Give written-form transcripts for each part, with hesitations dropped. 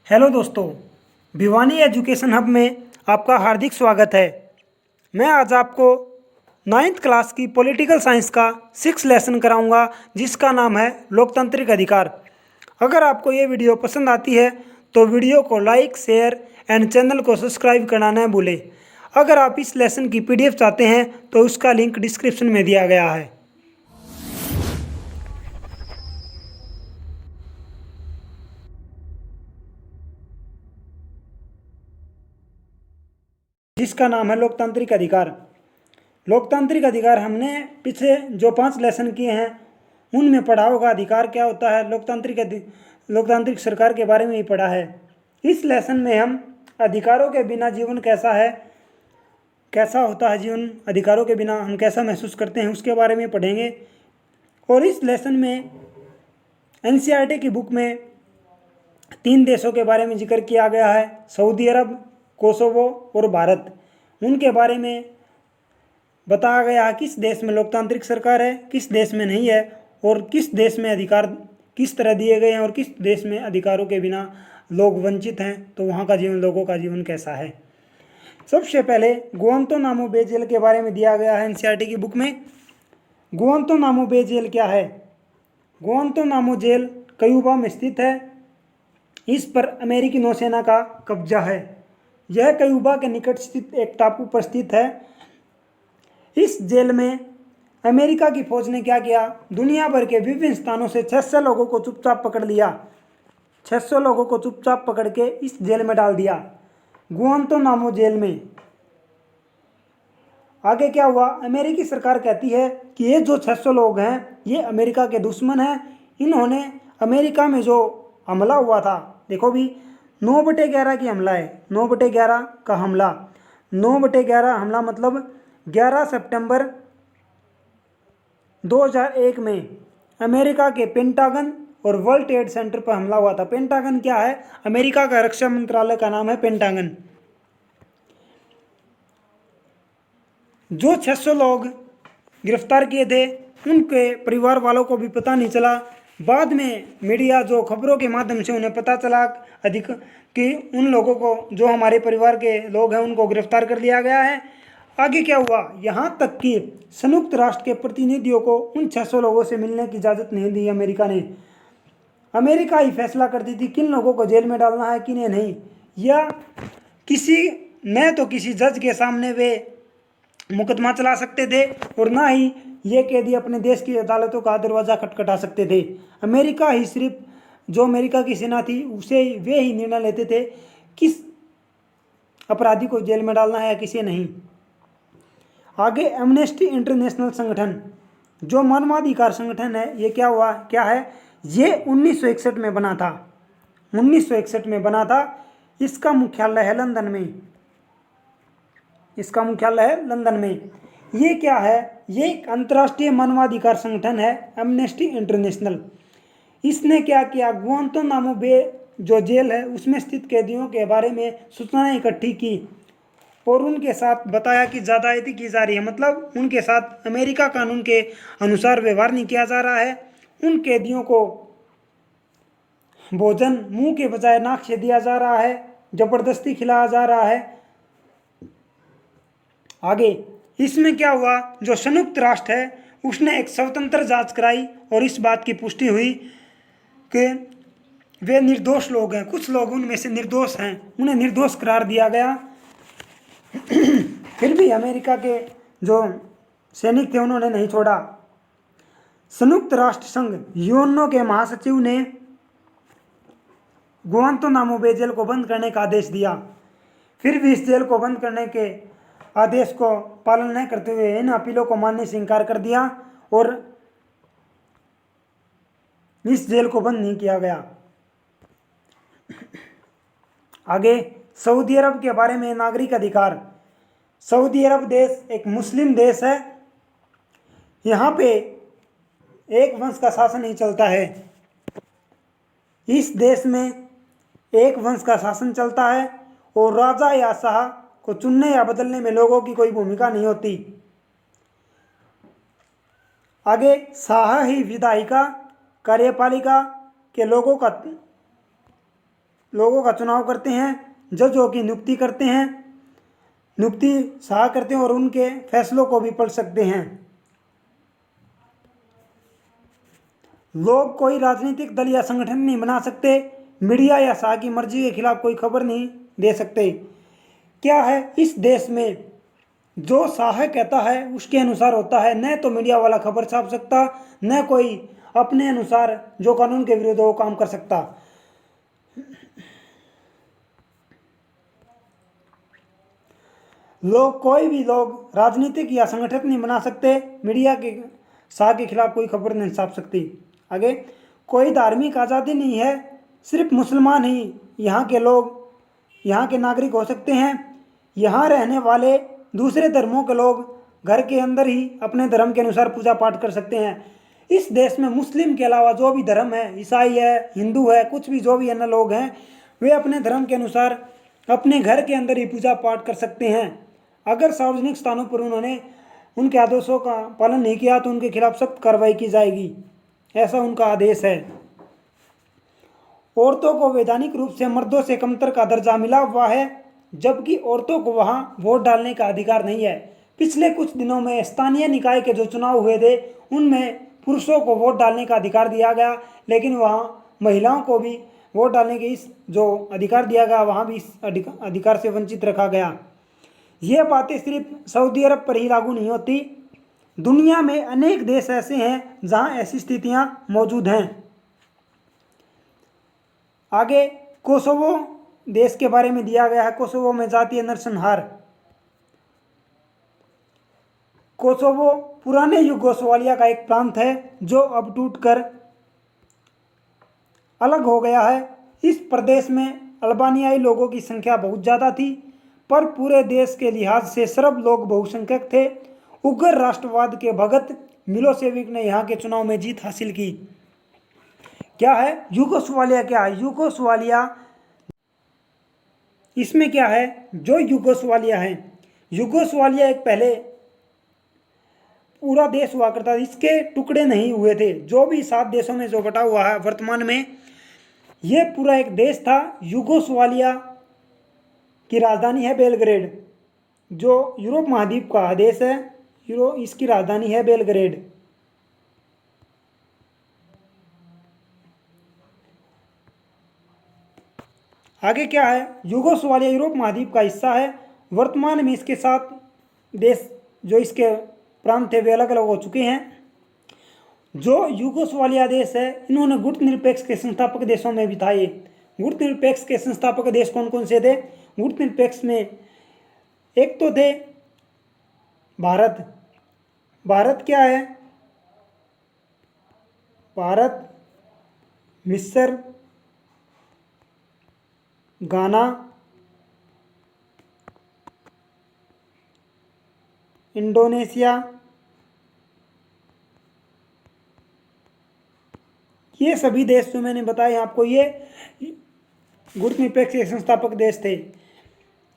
Hello दोस्तों, Bhiwani education hub में आपका हार्दिक स्वागत है। मैं आज आपको 9th क्लास की पॉलिटिकल साइंस का 6 लेसन कराऊंगा, जिसका नाम है लोकतांत्रिक अधिकार। अगर आपको ये वीडियो पसंद आती है तो वीडियो को लाइक, शेयर एंड चैनल को सब्सक्राइब करना न भूलें। अगर आप इस लेसन की PDF चाहते हैं तो उसका लिंक डिस्क्रिप्शन में दिया गया है। जिसका नाम है लोकतांत्रिक अधिकार। लोकतांत्रिक अधिकार हमने पिछले जो 5 लेसन किए हैं उनमें पढ़ा होगा। अधिकार क्या होता है, लोकतांत्रिक सरकार के बारे में ही पढ़ा है। इस लेसन में हम अधिकारों के बिना जीवन कैसा है, कैसा होता है जीवन, अधिकारों के बिना हम कैसा महसूस करते हैं, उसके बारे में पढ़ेंगे। और इस लेसन में NCERT की बुक में 3 देशों के बारे में जिक्र किया गया है, सऊदी अरब, कोसोवो और भारत। उनके बारे में बताया गया है किस देश में लोकतांत्रिक सरकार है, किस देश में नहीं है, और किस देश में अधिकार किस तरह दिए गए हैं और किस देश में अधिकारों के बिना लोग वंचित हैं, तो वहाँ का जीवन, लोगों का जीवन कैसा है। सबसे पहले गुआंतानामो बे जेल के बारे में दिया गया है NCERT की बुक में। गुआंतानामो बे जेल क्या है? गुआंतानामो जेल क्यूबा में स्थित है। इस पर अमेरिकी नौसेना का कब्जा है। यह क्यूबा के निकट स्थित एक टापू पर स्थित है। इस जेल में अमेरिका की फौज ने क्या किया, दुनिया भर के विभिन्न स्थानों से 600 लोगों को चुपचाप पकड़ लिया। 600 लोगों को चुपचाप पकड़ के इस जेल में डाल दिया, गुआंतानामो जेल में। आगे क्या हुआ, अमेरिकी सरकार कहती है कि ये जो 600 लोग हैं ये अमेरिका के दुश्मन हैं। इन्होंने अमेरिका में जो हमला हुआ था, देखो भी 9/11 की हमला है, 9/11 का हमला। 9/11 हमला मतलब 11 सितंबर 2001 में अमेरिका के पेंटागन और वर्ल्ड ट्रेड सेंटर पर हमला हुआ था। पेंटागन क्या है? अमेरिका का रक्षा मंत्रालय का नाम है पेंटागन। जो 600 लोग गिरफ्तार किए थे उनके परिवार वालों को भी पता नहीं चला। बाद में मीडिया जो खबरों के माध्यम से उन्हें पता चला कि उन लोगों को, जो हमारे परिवार के लोग हैं, उनको गिरफ्तार कर लिया गया है। आगे क्या हुआ, यहाँ तक कि संयुक्त राष्ट्र के प्रतिनिधियों को उन 600 लोगों से मिलने की इजाज़त नहीं दी अमेरिका ने। अमेरिका ही फैसला करती थी किन लोगों को जेल में डालना है, किन्हें नहीं। या किसी जज के सामने वे मुकदमा चला सकते थे और ना ही ये कैदी अपने देश की अदालतों का दरवाज़ा खटखटा सकते थे। अमेरिका ही सिर्फ, जो अमेरिका की सेना थी वे ही निर्णय लेते थे किस अपराधी को जेल में डालना है या किसे नहीं। आगे एमनेस्टी इंटरनेशनल संगठन, जो मानवाधिकार संगठन है, ये क्या है, ये 1961 में बना था। 1961 में बना था। इसका मुख्यालय है लंदन में। इसका मुख्यालय है लंदन में। ये क्या है, ये एक अंतर्राष्ट्रीय मानवाधिकार संगठन है, एमनेस्टी इंटरनेशनल। इसने क्या किया, गुआंतानामो बे जो जेल है उसमें स्थित कैदियों के बारे में सूचनाएं इकट्ठी की और उनके साथ बताया कि ज़्यादती की जा रही है, मतलब उनके साथ अमेरिका कानून के अनुसार व्यवहार नहीं किया जा रहा है। उन कैदियों को भोजन मुंह के बजाय नाक से दिया जा रहा है, जबरदस्ती खिलाया जा रहा है। आगे इसमें क्या हुआ, जो संयुक्त राष्ट्र है उसने एक स्वतंत्र जांच कराई और इस बात की पुष्टि हुई कि वे निर्दोष लोग हैं। कुछ लोग उनमें से निर्दोष हैं, उन्हें निर्दोष करार दिया गया। फिर भी अमेरिका के जो सैनिक थे उन्होंने नहीं छोड़ा। संयुक्त राष्ट्र संघ यूएनओ के महासचिव ने गुआंतानामो बे जेल को बंद करने का आदेश दिया। फिर भी इस जेल को बंद करने के आदेश को पालन नहीं करते हुए इन अपीलों को मानने से इनकार कर दिया और इस जेल को बंद नहीं किया गया। आगे सऊदी अरब के बारे में नागरिक अधिकार। सऊदी अरब देश एक मुस्लिम देश है। यहाँ पे एक वंश का शासन नहीं चलता है। इस देश में एक वंश का शासन चलता है और राजा या शाह को चुनने या बदलने में लोगों की कोई भूमिका नहीं होती। आगे शाह ही विधायिका, कार्यपालिका के लोगों का लोगों का चुनाव करते हैं, जजों की नियुक्ति करते हैं, नियुक्ति सहा करते हैं और उनके फैसलों को भी पढ़ सकते हैं। लोग कोई राजनीतिक दल या संगठन नहीं बना सकते, मीडिया या शाह की मर्जी के खिलाफ कोई खबर नहीं दे सकते। क्या है, इस देश में जो शाह कहता है उसके अनुसार होता है, न तो मीडिया वाला खबर छाप सकता, न कोई अपने अनुसार जो कानून के विरुद्ध वो काम कर सकता। कोई भी लोग राजनीतिक या संगठन नहीं बना सकते, मीडिया के शाह के खिलाफ कोई खबर नहीं छाप सकती। आगे, कोई धार्मिक आज़ादी नहीं है, सिर्फ मुसलमान ही यहाँ के लोग यहाँ के नागरिक हो सकते हैं। यहाँ रहने वाले दूसरे धर्मों के लोग घर के अंदर ही अपने धर्म के अनुसार पूजा पाठ कर सकते हैं। इस देश में मुस्लिम के अलावा जो भी धर्म है, ईसाई है, हिंदू है, कुछ भी जो भी अन्य लोग हैं, वे अपने धर्म के अनुसार अपने घर के अंदर ही पूजा पाठ कर सकते हैं। अगर सार्वजनिक स्थानों पर उन्होंने उनके आदेशों का पालन नहीं किया तो उनके खिलाफ सख्त कार्रवाई की जाएगी, ऐसा उनका आदेश है। औरतों को वैधानिक रूप से मर्दों से कमतर का दर्जा मिला हुआ है, जबकि औरतों को वहां वोट डालने का अधिकार नहीं है। पिछले कुछ दिनों में स्थानीय निकाय के जो चुनाव हुए थे उनमें पुरुषों को वोट डालने का अधिकार दिया गया, लेकिन वहां महिलाओं को भी वोट डालने के इस जो अधिकार दिया गया वहां भी इस अधिकार से वंचित रखा गया। ये बातें सिर्फ सऊदी अरब पर ही लागू नहीं होती, दुनिया में अनेक देश ऐसे हैं जहां ऐसी स्थितियां मौजूद हैं। आगे कोसोवो देश के बारे में दिया गया है। कोसोवो में जातीय नरसंहार। कोसोवो पुराने यूगोस्लाविया का एक प्रांत है जो अब टूटकर अलग हो गया है। इस प्रदेश में अल्बानियाई लोगों की संख्या बहुत ज़्यादा थी, पर पूरे देश के लिहाज से सर्ब लोग बहुसंख्यक थे। उग्र राष्ट्रवाद के भगत मिलोसेविक ने यहाँ के चुनाव में जीत हासिल की। क्या है यूगोस्लाविया? क्या है यूगोस्लाविया? इसमें क्या है, जो यूगोस्लाविया है, यूगोस्लाविया एक पहले पूरा देश हुआ करता था, इसके टुकड़े नहीं हुए थे। जो भी 7 देशों में जो बटा हुआ है वर्तमान में, ये पूरा एक देश था। यूगोस्लाविया की राजधानी है बेलग्रेड, जो यूरोप महाद्वीप का देश है। इसकी राजधानी है बेलग्रेड। आगे क्या है, यूगोस्लाविया यूरोप महाद्वीप का हिस्सा है। वर्तमान में इसके 7 देश जो इसके प्रांत थे वे अलग अलग हो चुके हैं। जो यूगोस्लाविया देश है, इन्होंने गुट निरपेक्ष के संस्थापक देशों में भी था। ये गुट निरपेक्ष के संस्थापक देश कौन कौन से थे? गुट निरपेक्ष में एक तो थे भारत। भारत क्या है? भारत, मिस्र, गाना, इंडोनेशिया, ये सभी देश जो मैंने बताए आपको, ये गुट निरपेक्ष के संस्थापक देश थे।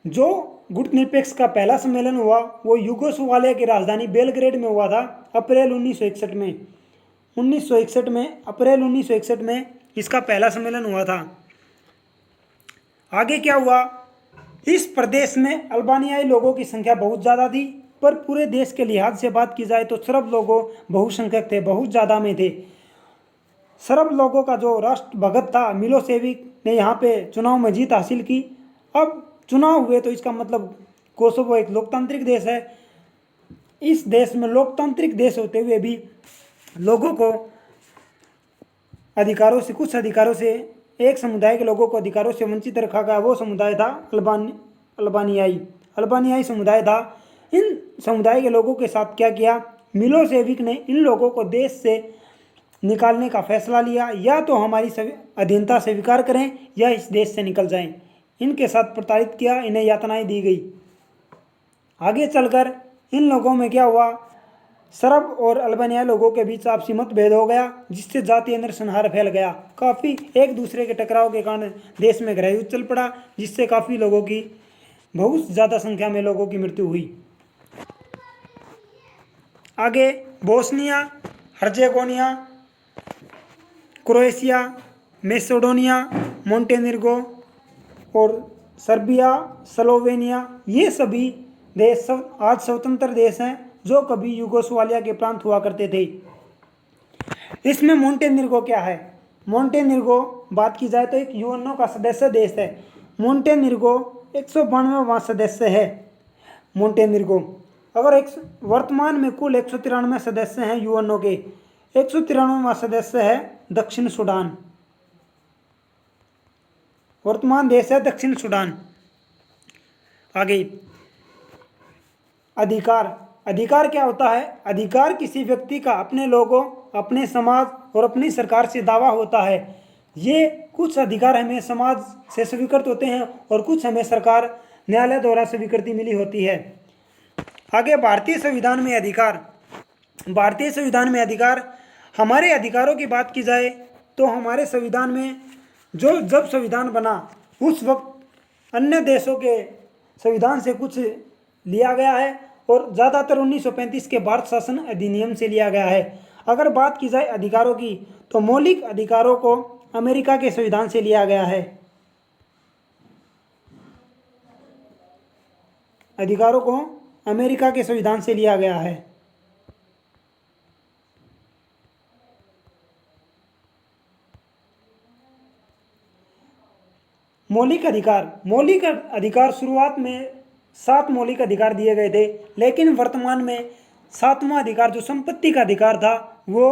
जो गुट निरपेक्ष का पहला सम्मेलन हुआ वो यूगोस्लाविया की राजधानी बेलग्रेड में हुआ था अप्रैल 1961 में। 1961 में, अप्रैल 1961 में इसका पहला सम्मेलन हुआ था। आगे क्या हुआ, इस प्रदेश में अल्बानियाई लोगों की संख्या बहुत ज़्यादा थी, पर पूरे देश के लिहाज से बात की जाए तो सर्ब लोगों बहुसंख्यक थे, बहुत ज़्यादा में थे। सर्ब लोगों का जो राष्ट्रभगत था मिलोसेविक ने यहाँ पे चुनाव में जीत हासिल की। अब चुनाव हुए तो इसका मतलब कोसोवो एक लोकतांत्रिक देश है। इस देश में लोकतांत्रिक देश होते हुए भी लोगों को अधिकारों से, कुछ अधिकारों से, एक समुदाय के लोगों को अधिकारों से वंचित रखा गया। वो समुदाय था अल्बानियाई समुदाय था। इन समुदाय के लोगों के साथ क्या किया, मिलोसेविक ने इन लोगों को देश से निकालने का फैसला लिया। या तो हमारी अधीनता स्वीकार करें या इस देश से निकल जाएं। इनके साथ प्रताड़ित किया, इन्हें यातनाएं दी गई। आगे चलकर इन लोगों में क्या हुआ, सर्ब और अल्बानियाई लोगों के बीच आपसी मतभेद हो गया, जिससे जातीय नरसंहार फैल गया। काफ़ी एक दूसरे के टकराव के कारण देश में गृह युद्ध चल पड़ा, जिससे काफ़ी लोगों की, बहुत ज़्यादा संख्या में लोगों की मृत्यु हुई। आगे Bosnia Herzegovina, Croatia, Macedonia, Montenegro, और सर्बिया, स्लोवेनिया, ये सभी देश आज स्वतंत्र देश हैं जो कभी यूगोस्लाविया के प्रांत हुआ करते थे। इसमें मोंटेनिग्रो क्या है? मोंटेनिग्रो बात की जाए तो एक यूएनओ का सदस्य देश है। मोंटेनिग्रो 192वां सदस्य है। मोंटेनिग्रो अगर वर्तमान में कुल 193 सदस्य हैं यूएनओ के, 193वां सदस्य है दक्षिण सूडान। वर्तमान देश है दक्षिण सूडान। आगे अधिकार। अधिकार क्या होता है? अधिकार किसी व्यक्ति का अपने लोगों, अपने समाज और अपनी सरकार से दावा होता है। ये कुछ अधिकार हमें समाज से स्वीकृत होते हैं और कुछ हमें सरकार न्यायालय द्वारा स्वीकृति मिली होती है। आगे भारतीय संविधान में अधिकार। भारतीय संविधान में अधिकार, हमारे अधिकारों की बात की जाए तो हमारे संविधान में जब संविधान बना उस वक्त अन्य देशों के संविधान से कुछ लिया गया है और ज़्यादातर 1935 के भारत शासन अधिनियम से लिया गया है। अगर बात की जाए अधिकारों की तो मौलिक अधिकारों को अमेरिका के संविधान से लिया गया है। अधिकारों को अमेरिका के संविधान से लिया गया है। मौलिक अधिकार। मौलिक अधिकार शुरुआत में 7 मौलिक अधिकार दिए गए थे, लेकिन वर्तमान में 7वां अधिकार जो संपत्ति का अधिकार था वो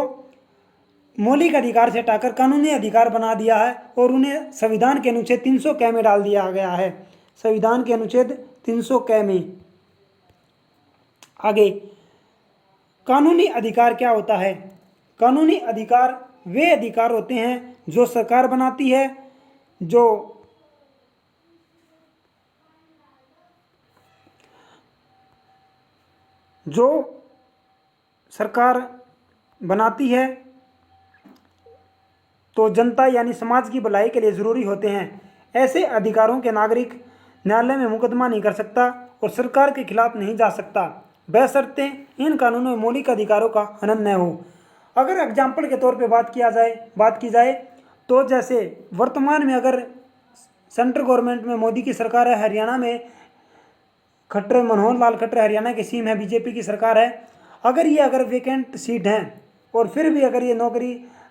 मौलिक अधिकार से हटाकर कानूनी अधिकार बना दिया है और उन्हें संविधान के अनुच्छेद 300 क में डाल दिया गया है। संविधान के अनुच्छेद 300 क में। आगे कानूनी अधिकार क्या होता है? कानूनी अधिकार वे अधिकार होते हैं जो सरकार बनाती है, जो सरकार बनाती है तो जनता यानी समाज की भलाई के लिए ज़रूरी होते हैं। ऐसे अधिकारों के नागरिक न्यायालय में मुकदमा नहीं कर सकता और सरकार के खिलाफ नहीं जा सकता, बशर्ते इन कानूनों में मौलिक अधिकारों का हनन न हो। अगर एग्जाम्पल के तौर पे बात की जाए तो जैसे वर्तमान में अगर सेंट्रल गवर्नमेंट में मोदी की सरकार है, हरियाणा में मनोहर लाल खट्टर हरियाणा के सीएम है, बीजेपी की सरकार है। अगर वेकेंट सीट हैं और फिर भी अगर ये नौकरी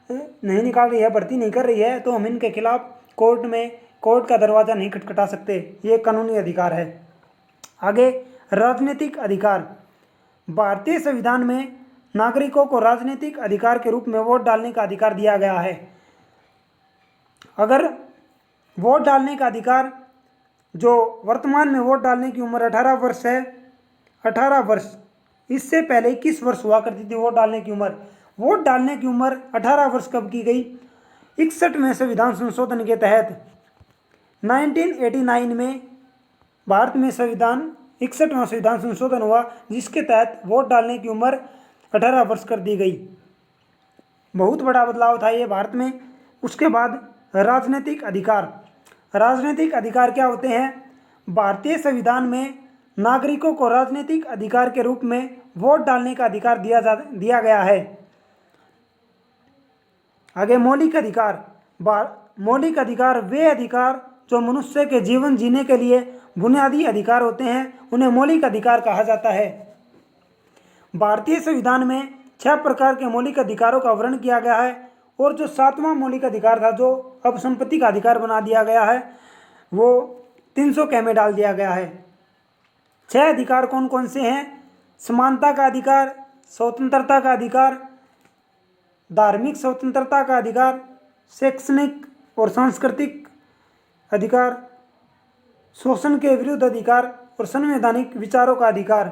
नहीं निकाल रही है, भर्ती नहीं कर रही है, तो हम इनके खिलाफ कोर्ट का दरवाज़ा नहीं खटखटा सकते। ये कानूनी अधिकार है। आगे राजनीतिक अधिकार। भारतीय संविधान में नागरिकों को राजनीतिक अधिकार के रूप में वोट डालने का अधिकार दिया गया है। अगर वोट डालने का अधिकार, जो वर्तमान में वोट डालने की उम्र 18 वर्ष है, 18 वर्ष, इससे पहले 21 वर्ष हुआ करती थी वोट डालने की उम्र। वोट डालने की उम्र 18 वर्ष कब की गई? 61वें संविधान संशोधन के तहत 1989 में भारत में 61वां संविधान संशोधन हुआ, जिसके तहत वोट डालने की उम्र 18 वर्ष कर दी गई। बहुत बड़ा बदलाव था ये भारत में। उसके बाद राजनीतिक अधिकार। राजनीतिक अधिकार क्या होते हैं? भारतीय संविधान में नागरिकों को राजनीतिक अधिकार के रूप में वोट डालने का अधिकार दिया गया है। आगे मौलिक अधिकार। मौलिक अधिकार वे अधिकार जो मनुष्य के जीवन जीने के लिए बुनियादी अधिकार होते हैं, उन्हें मौलिक अधिकार कहा जाता है। भारतीय संविधान में 6 प्रकार के मौलिक अधिकारों का वर्णन किया गया है और जो 7वां मौलिक अधिकार था, जो अब संपत्ति का अधिकार बना दिया गया है, वो 300 क में डाल दिया गया है। 6 अधिकार कौन कौन से हैं? समानता का अधिकार, स्वतंत्रता का अधिकार, धार्मिक स्वतंत्रता का अधिकार, शैक्षणिक और सांस्कृतिक अधिकार, शोषण के विरुद्ध अधिकार और संवैधानिक विचारों का अधिकार।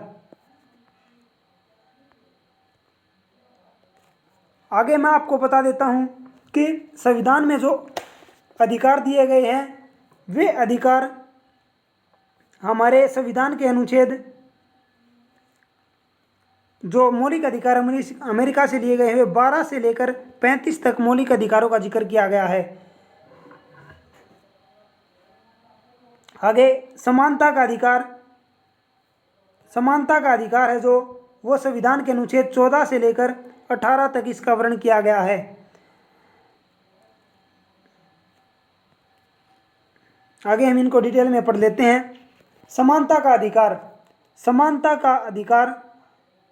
आगे मैं आपको बता देता हूं कि संविधान में जो अधिकार दिए गए हैं वे अधिकार हमारे संविधान के अनुच्छेद, जो मौलिक अधिकार अमेरिका से लिए गए हैं, 12 से लेकर 35 तक मौलिक अधिकारों का जिक्र किया गया है। आगे समानता का अधिकार। समानता का अधिकार है जो वो संविधान के अनुच्छेद 14 से लेकर 18 तक इसका वर्णन किया गया है। आगे हम इनको डिटेल में पढ़ लेते हैं। समानता का अधिकार।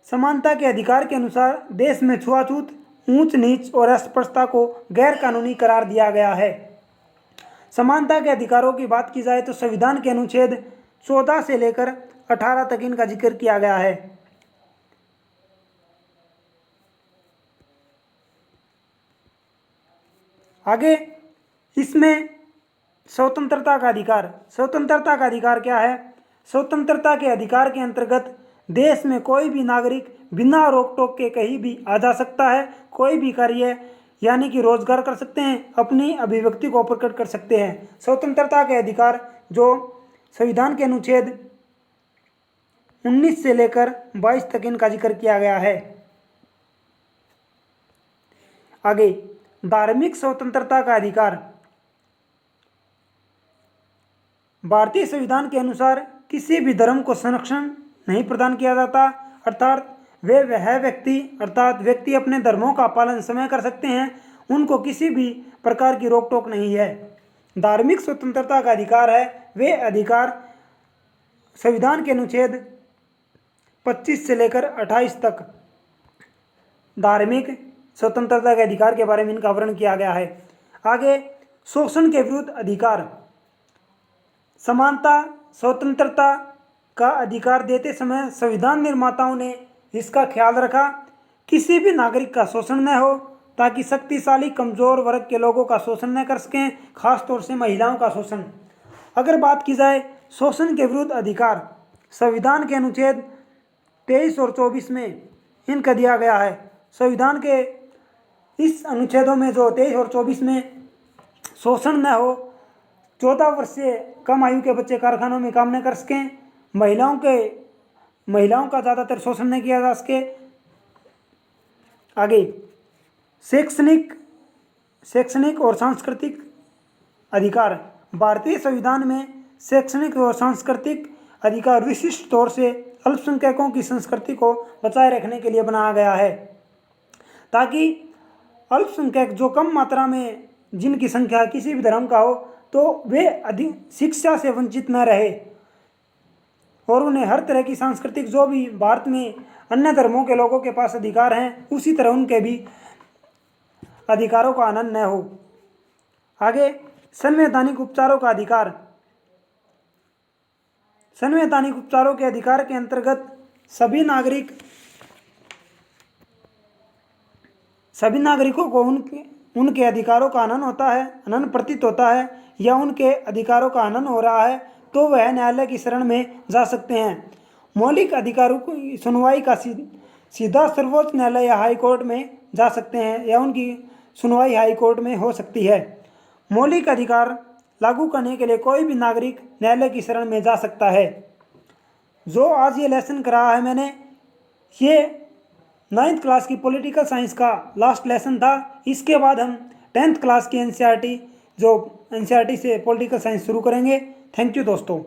समानता के अधिकार के अनुसार देश में छुआछूत, ऊंच नीच और अस्पृश्यता को गैर कानूनी करार दिया गया है। समानता के अधिकारों की बात की जाए तो संविधान के अनुच्छेद 14 से लेकर 18 तक इनका जिक्र किया गया है। आगे इसमें स्वतंत्रता का अधिकार क्या है? स्वतंत्रता के अधिकार के अंतर्गत देश में कोई भी नागरिक बिना रोक टोक के कहीं भी आ जा सकता है, कोई भी कार्य यानी कि रोजगार कर सकते हैं, अपनी अभिव्यक्ति को प्रकट कर सकते हैं। स्वतंत्रता के अधिकार जो संविधान के अनुच्छेद 19 से लेकर 22 तक इनका जिक्र किया गया है। आगे धार्मिक स्वतंत्रता का अधिकार। भारतीय संविधान के अनुसार किसी भी धर्म को संरक्षण नहीं प्रदान किया जाता, अर्थात व्यक्ति अपने धर्मों का पालन स्वयं कर सकते हैं, उनको किसी भी प्रकार की रोक टोक नहीं है। धार्मिक स्वतंत्रता का अधिकार है वे अधिकार संविधान के अनुच्छेद 25 से लेकर 28 तक धार्मिक स्वतंत्रता के अधिकार के बारे में इनका वर्णन किया गया है। आगे शोषण के विरुद्ध अधिकार। समानता स्वतंत्रता का अधिकार देते समय संविधान निर्माताओं ने इसका ख्याल रखा किसी भी नागरिक का शोषण न हो, ताकि शक्तिशाली कमजोर वर्ग के लोगों का शोषण न कर सकें, खासतौर से महिलाओं का शोषण। अगर बात की जाए शोषण के विरुद्ध अधिकार, संविधान के अनुच्छेद 23 और 24 में इनका दिया गया है। संविधान के इस अनुच्छेदों में जो 23 और 24 में शोषण न हो, 14 वर्ष से कम आयु के बच्चे कारखानों में काम न कर सकें, महिलाओं का ज़्यादातर शोषण नहीं किया जा सके। आगे शैक्षणिक और सांस्कृतिक अधिकार। भारतीय संविधान में शैक्षणिक और सांस्कृतिक अधिकार विशिष्ट तौर से अल्पसंख्यकों की संस्कृति को बचाए रखने के लिए बनाया गया है, ताकि अल्पसंख्यक जो कम मात्रा में जिनकी संख्या किसी भी धर्म का हो तो वे अधिक शिक्षा से वंचित न रहे और उन्हें हर तरह की सांस्कृतिक जो भी भारत में अन्य धर्मों के लोगों के पास अधिकार हैं उसी तरह उनके भी अधिकारों का आनंद न हो। आगे संवैधानिक उपचारों का अधिकार। संवैधानिक उपचारों के अधिकार के अंतर्गत सभी नागरिकों को उनके अधिकारों का आनंद प्रतीत होता है या उनके अधिकारों का आनंद हो रहा है तो वह न्यायालय की शरण में जा सकते हैं। मौलिक अधिकारों की सुनवाई का सीधा सर्वोच्च न्यायालय या हाई कोर्ट में जा सकते हैं या उनकी सुनवाई हाई कोर्ट में हो सकती है। मौलिक अधिकार लागू करने के लिए कोई भी नागरिक न्यायालय की शरण में जा सकता है। जो आज ये लेसन कराया है मैंने, ये 9th क्लास की पॉलिटिकल साइंस का लास्ट लेसन था। इसके बाद हम 10th क्लास की एनसीईआरटी से पॉलिटिकल साइंस शुरू करेंगे। थैंक यू दोस्तों।